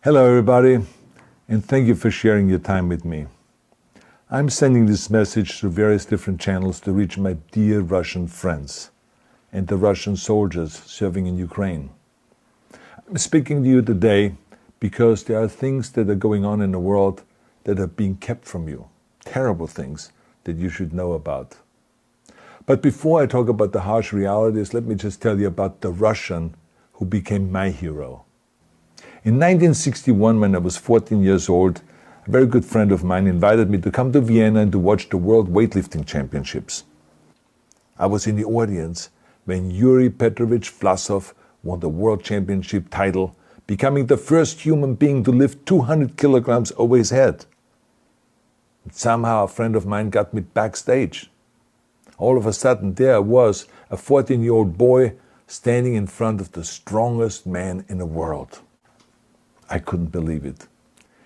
Hello everybody, and thank you for sharing your time with me. I'm sending this message through various different channels to reach my dear Russian friends and the Russian soldiers serving in Ukraine. I'm speaking to you today because there are things that are going on in the world that are being kept from you, terrible things that you should know about. But before I talk about the harsh realities, let me just tell you about the Russian who became my hero. In 1961, when I was 14 years old, a very good friend of mine invited me to come to Vienna and to watch the World Weightlifting Championships. I was in the audience when Yuri Petrovich Vlasov won the World Championship title, becoming the first human being to lift 200 kilograms over his head. And somehow a friend of mine got me backstage. All of a sudden, there I was, a 14-year-old boy, standing in front of the strongest man in the world. I couldn't believe it.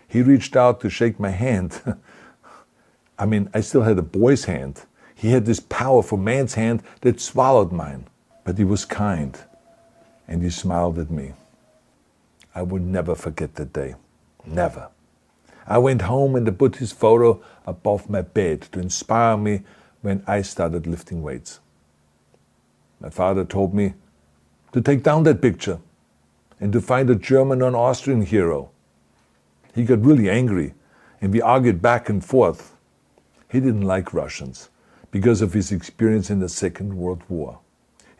He reached out to shake my hand. I still had a boy's hand. He had this powerful man's hand that swallowed mine. But he was kind, and he smiled at me. I will never forget that day. Never. I went home and I put his photo above my bed to inspire me when I started lifting weights. My father told me to take down that picture and to find a German or an Austrian hero. He got really angry, and we argued back and forth. He didn't like Russians because of his experience in the Second World War.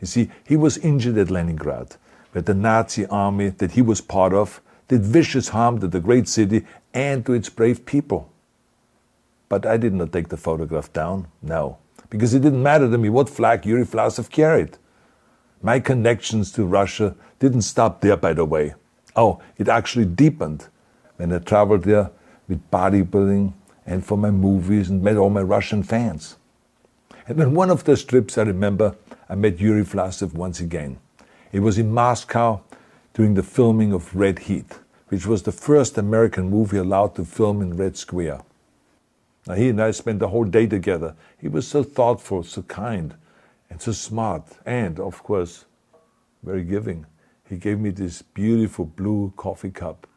You see, he was injured at Leningrad, where the Nazi army that he was part of did vicious harm to the great city and to its brave people. But I did not take the photograph down, no, because it didn't matter to me what flag Yuri Vlasov carried. My connections to Russia didn't stop there, by the way. Oh, it actually deepened when I traveled there with bodybuilding and for my movies and met all my Russian fans. And on one of those trips, I remember, I met Yuri Vlasov once again. It was in Moscow during the filming of Red Heat, which was the first American movie allowed to film in Red Square. Now, he and I spent the whole day together. He was so thoughtful, so kind, and so smart, and, of course, very giving. He gave me this beautiful blue coffee cup.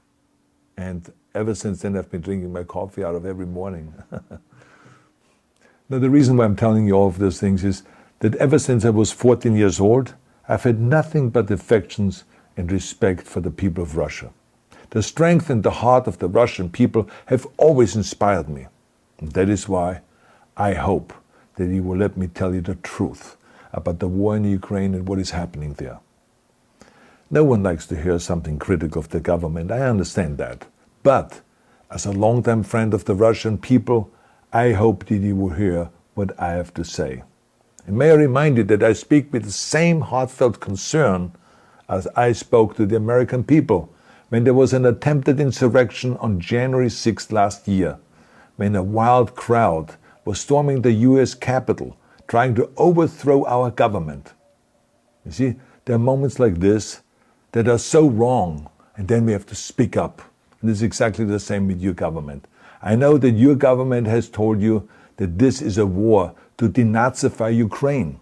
And ever since then, I've been drinking my coffee out of every morning. Now, the reason why I'm telling you all of those things is that ever since I was 14 years old, I've had nothing but affections and respect for the people of Russia. The strength and the heart of the Russian people have always inspired me. And that is why I hope that you will let me tell you the truth about the war in Ukraine and what is happening there. No one likes to hear something critical of the government, I understand that. But as a longtime friend of the Russian people, I hope that you will hear what I have to say. And may I remind you that I speak with the same heartfelt concern as I spoke to the American people when there was an attempted insurrection on January 6th last year, when a wild crowd was storming the US Capitol, trying to overthrow our government. You see, there are moments like this that are so wrong, and then we have to speak up. And it's exactly the same with your government. I know that your government has told you that this is a war to denazify Ukraine.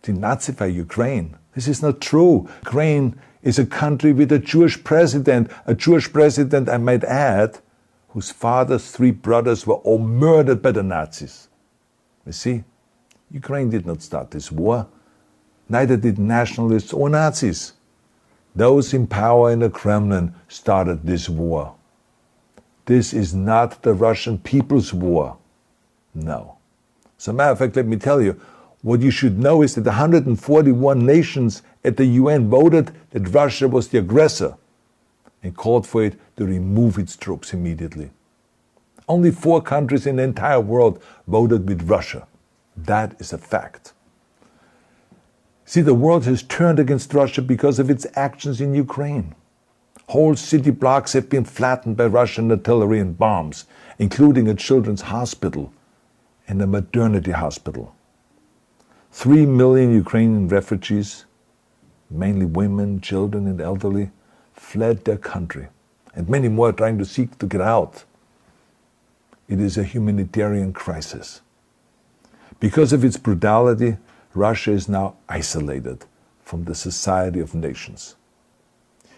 Denazify Ukraine? This is not true. Ukraine is a country with a Jewish president, I might add, whose father's 3 brothers were all murdered by the Nazis. You see, Ukraine did not start this war. Neither did nationalists or Nazis. Those in power in the Kremlin started this war. This is not the Russian people's war. No. As a matter of fact, let me tell you, what you should know is that 141 nations at the UN voted that Russia was the aggressor and called for it to remove its troops immediately. Only 4 countries in the entire world voted with Russia. That is a fact. See, the world has turned against Russia because of its actions in Ukraine. Whole city blocks have been flattened by Russian artillery and bombs, including a children's hospital and a maternity hospital. 3 million Ukrainian refugees, mainly women, children, and elderly, fled their country, and many more are trying to seek to get out. It is a humanitarian crisis. Because of its brutality, Russia is now isolated from the society of nations.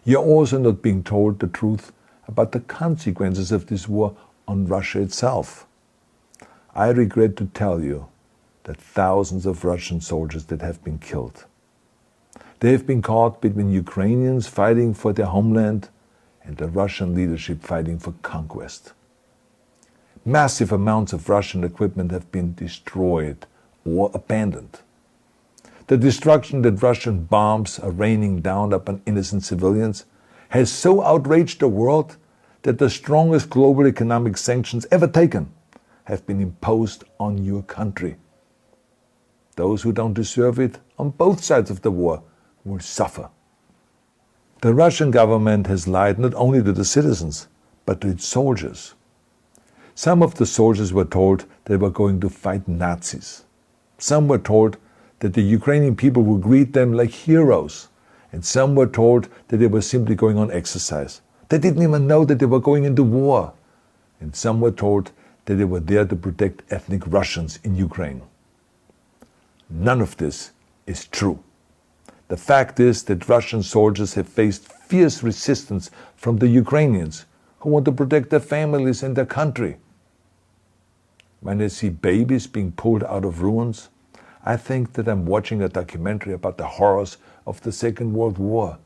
You're also not being told the truth about the consequences of this war on Russia itself. I regret to tell you that thousands of Russian soldiers that have been killed. They have been caught between Ukrainians fighting for their homeland and the Russian leadership fighting for conquest. Massive amounts of Russian equipment have been destroyed or abandoned. The destruction that Russian bombs are raining down upon innocent civilians has so outraged the world that the strongest global economic sanctions ever taken have been imposed on your country. Those who don't deserve it on both sides of the war will suffer. The Russian government has lied not only to the citizens, but to its soldiers. Some of the soldiers were told they were going to fight Nazis. Some were told that the Ukrainian people would greet them like heroes, and some were told that they were simply going on exercise. They didn't even know that they were going into war. And some were told that they were there to protect ethnic Russians in Ukraine. None of this is true. The fact is that Russian soldiers have faced fierce resistance from the Ukrainians who want to protect their families and their country. When I see babies being pulled out of ruins, I think that I'm watching a documentary about the horrors of the Second World War,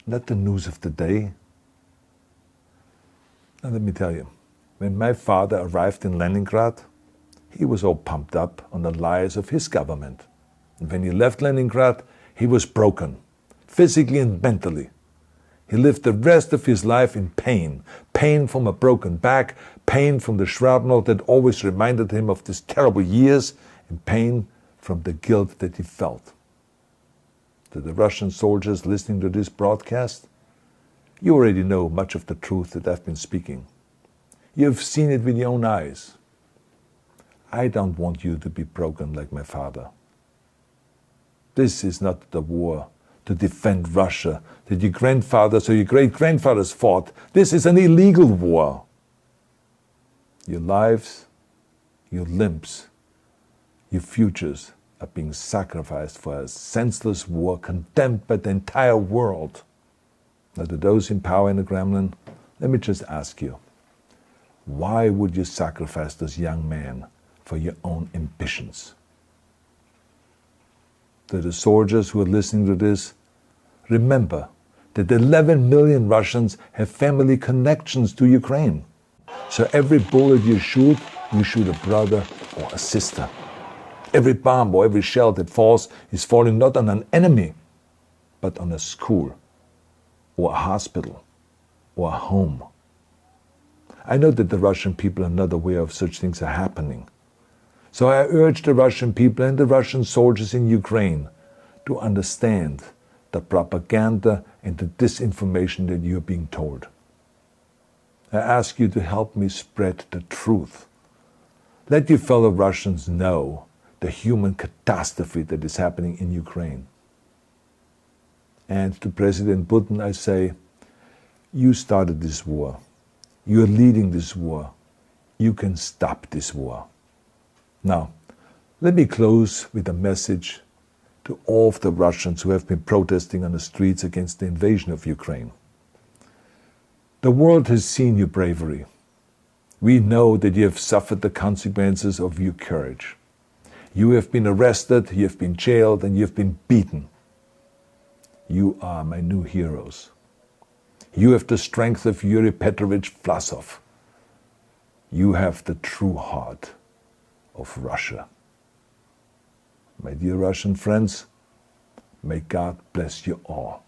not the news of the day. Now let me tell you, when my father arrived in Leningrad, he was all pumped up on the lies of his government. And when he left Leningrad, he was broken, physically and mentally. He lived the rest of his life in pain. Pain from a broken back, pain from the shrapnel that always reminded him of these terrible years, and pain from the guilt that he felt. To the Russian soldiers listening to this broadcast, you already know much of the truth that I've been speaking. You've seen it with your own eyes. I don't want you to be broken like my father. This is not the war to defend Russia that your grandfathers or your great-grandfathers fought. This is an illegal war. Your lives, your limbs, your futures are being sacrificed for a senseless war condemned by the entire world. Now, to those in power in the Kremlin, let me just ask you, why would you sacrifice those young men for your own ambitions? To the soldiers who are listening to this, remember that 11 million Russians have family connections to Ukraine. So every bullet you shoot a brother or a sister. Every bomb or every shell that falls is falling not on an enemy, but on a school, or a hospital, or a home. I know that the Russian people are not aware of such things are happening. So I urge the Russian people and the Russian soldiers in Ukraine to understand the propaganda and the disinformation that you are being told. I ask you to help me spread the truth. Let your fellow Russians know the human catastrophe that is happening in Ukraine. And to President Putin I say, you started this war. You are leading this war. You can stop this war. Now, let me close with a message to all of the Russians who have been protesting on the streets against the invasion of Ukraine. The world has seen your bravery. We know that you have suffered the consequences of your courage. You have been arrested, you have been jailed, and you have been beaten. You are my new heroes. You have the strength of Yuri Petrovich Vlasov. You have the true heart of Russia. My dear Russian friends, may God bless you all.